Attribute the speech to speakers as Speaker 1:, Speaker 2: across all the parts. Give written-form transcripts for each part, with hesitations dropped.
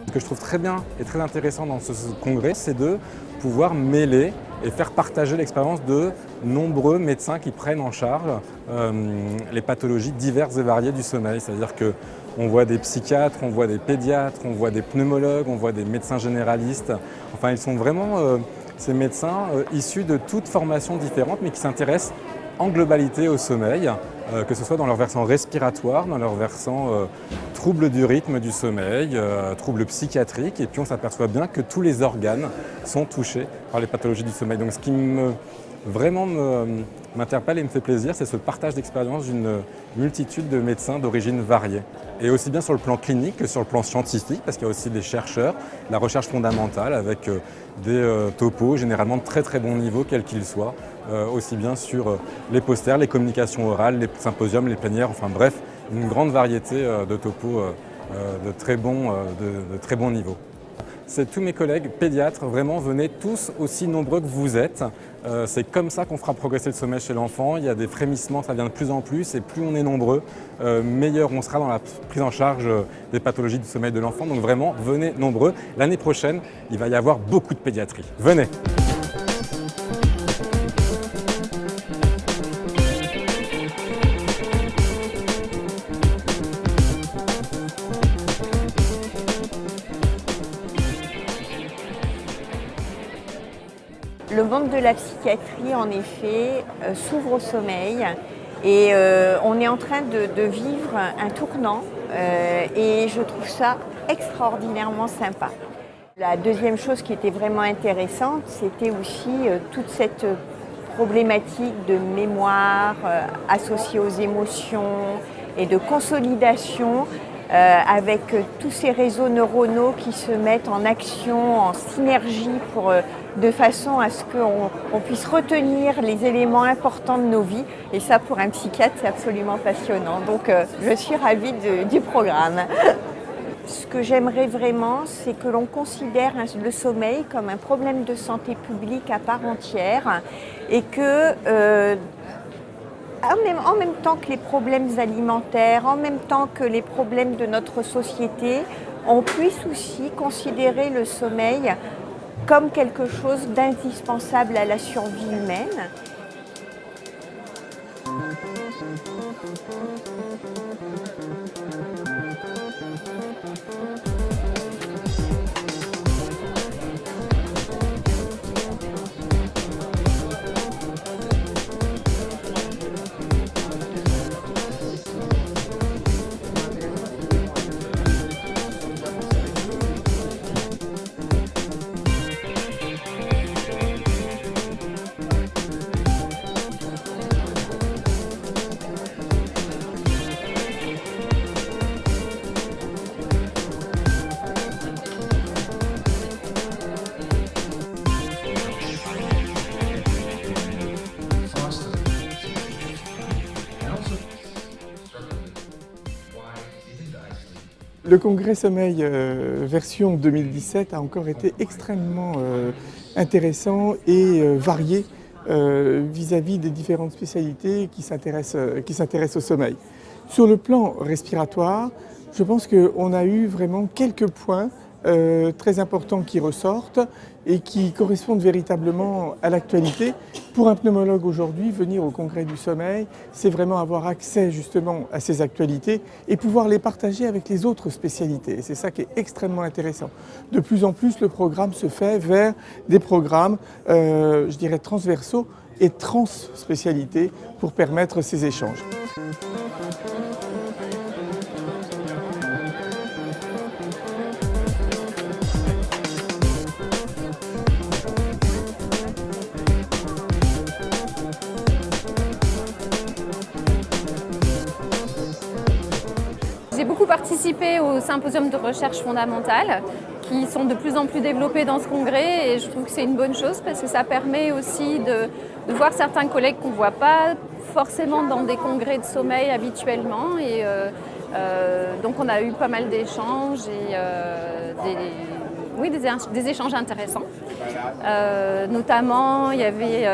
Speaker 1: Ce que je trouve très bien et très intéressant dans ce congrès, c'est de pouvoir mêler et faire partager l'expérience de nombreux médecins qui prennent en charge les pathologies diverses et variées du sommeil. C'est-à-dire qu'on voit des psychiatres, on voit des pédiatres, on voit des pneumologues, on voit des médecins généralistes. Enfin, ils sont vraiment ces médecins issus de toutes formations différentes, mais qui s'intéressent en globalité au sommeil, que ce soit dans leur versant respiratoire, dans leur versant troubles du rythme du sommeil, troubles psychiatriques, et puis on s'aperçoit bien que tous les organes sont touchés par les pathologies du sommeil. Donc ce qui vraiment m'interpelle et me fait plaisir, c'est ce partage d'expérience d'une multitude de médecins d'origine variée. Et aussi bien sur le plan clinique que sur le plan scientifique, parce qu'il y a aussi des chercheurs, la recherche fondamentale avec des topos généralement de très très bon niveau, quels qu'ils soient, aussi bien sur les posters, les communications orales, les symposiums, les plénières, enfin bref, une grande variété de topos de très bon niveau. C'est tous mes collègues pédiatres, vraiment venez tous aussi nombreux que vous êtes. C'est comme ça qu'on fera progresser le sommeil chez l'enfant. Il y a des frémissements, ça vient de plus en plus, et plus on est nombreux, meilleur on sera dans la prise en charge des pathologies du sommeil de l'enfant. Donc vraiment, venez nombreux. L'année prochaine, il va y avoir beaucoup de pédiatrie. Venez!
Speaker 2: Le monde de la psychiatrie, en effet, s'ouvre au sommeil et on est en train de vivre un tournant et je trouve ça extraordinairement sympa. La deuxième chose qui était vraiment intéressante, c'était aussi toute cette problématique de mémoire associée aux émotions et de consolidation avec tous ces réseaux neuronaux qui se mettent en action, en synergie de façon à ce qu'on puisse retenir les éléments importants de nos vies. Et ça, pour un psychiatre, c'est absolument passionnant. Donc, je suis ravie du programme. Ce que j'aimerais vraiment, c'est que l'on considère le sommeil comme un problème de santé publique à part entière et que en même temps que les problèmes alimentaires, en même temps que les problèmes de notre société, on puisse aussi considérer le sommeil comme quelque chose d'indispensable à la survie humaine.
Speaker 3: Le congrès sommeil version 2017 a encore été extrêmement intéressant et varié vis-à-vis des différentes spécialités qui s'intéressent au sommeil. Sur le plan respiratoire, je pense qu'on a eu vraiment quelques points très importants qui ressortent et qui correspondent véritablement à l'actualité. Pour un pneumologue aujourd'hui, venir au congrès du sommeil, c'est vraiment avoir accès justement à ces actualités et pouvoir les partager avec les autres spécialités. C'est ça qui est extrêmement intéressant. De plus en plus, le programme se fait vers des programmes, je dirais, transversaux et transspécialités pour permettre ces échanges.
Speaker 4: J'ai beaucoup participé au symposium de recherche fondamentale qui sont de plus en plus développés dans ce congrès et je trouve que c'est une bonne chose parce que ça permet aussi de voir certains collègues qu'on ne voit pas forcément dans des congrès de sommeil habituellement et donc on a eu pas mal d'échanges et des échanges intéressants. Notamment, il y avait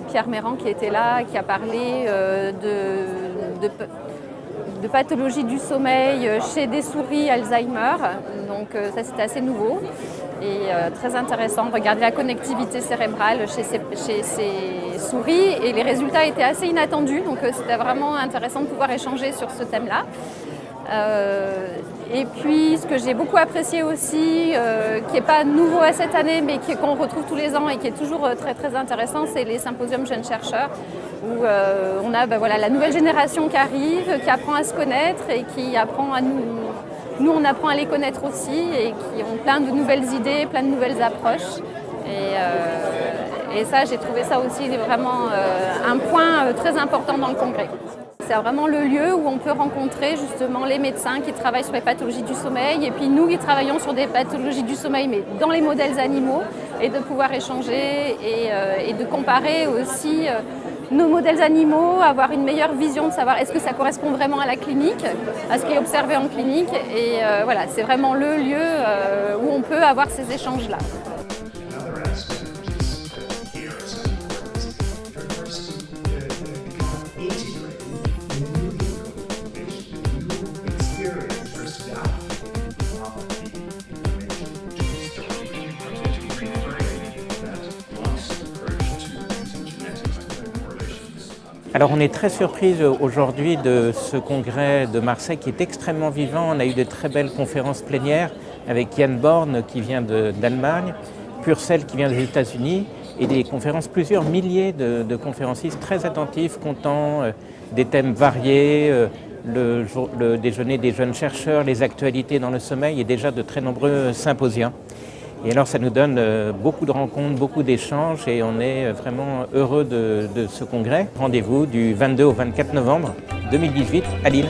Speaker 4: Pierre Méran qui était là, qui a parlé de pathologie du sommeil chez des souris Alzheimer. Donc ça, c'était assez nouveau et très intéressant. Regarder la connectivité cérébrale chez ces souris, et les résultats étaient assez inattendus. Donc c'était vraiment intéressant de pouvoir échanger sur ce thème-là. Et puis ce que j'ai beaucoup apprécié aussi, qui n'est pas nouveau à cette année, mais qu'on retrouve tous les ans et qui est toujours très très intéressant, c'est les symposiums jeunes chercheurs, où on a la nouvelle génération qui arrive, qui apprend à se connaître et qui apprend à nous on apprend à les connaître aussi, et qui ont plein de nouvelles idées, plein de nouvelles approches. Et ça, j'ai trouvé ça aussi vraiment un point très important dans le congrès. C'est vraiment le lieu où on peut rencontrer justement les médecins qui travaillent sur les pathologies du sommeil, et puis nous qui travaillons sur des pathologies du sommeil mais dans les modèles animaux, et de pouvoir échanger et de comparer aussi nos modèles animaux, avoir une meilleure vision de savoir est-ce que ça correspond vraiment à la clinique, à ce qui est observé en clinique. Et voilà, c'est vraiment le lieu où on peut avoir ces échanges-là.
Speaker 5: Alors on est très surpris aujourd'hui de ce congrès de Marseille qui est extrêmement vivant. On a eu de très belles conférences plénières avec Yann Born qui vient d'Allemagne, Purcell qui vient des États-Unis, et des conférences, plusieurs milliers de conférencistes très attentifs, comptant des thèmes variés, le déjeuner des jeunes chercheurs, les actualités dans le sommeil, et déjà de très nombreux symposiums. Et alors ça nous donne beaucoup de rencontres, beaucoup d'échanges, et on est vraiment heureux de ce congrès. Rendez-vous du 22 au 24 novembre 2018 à Lille.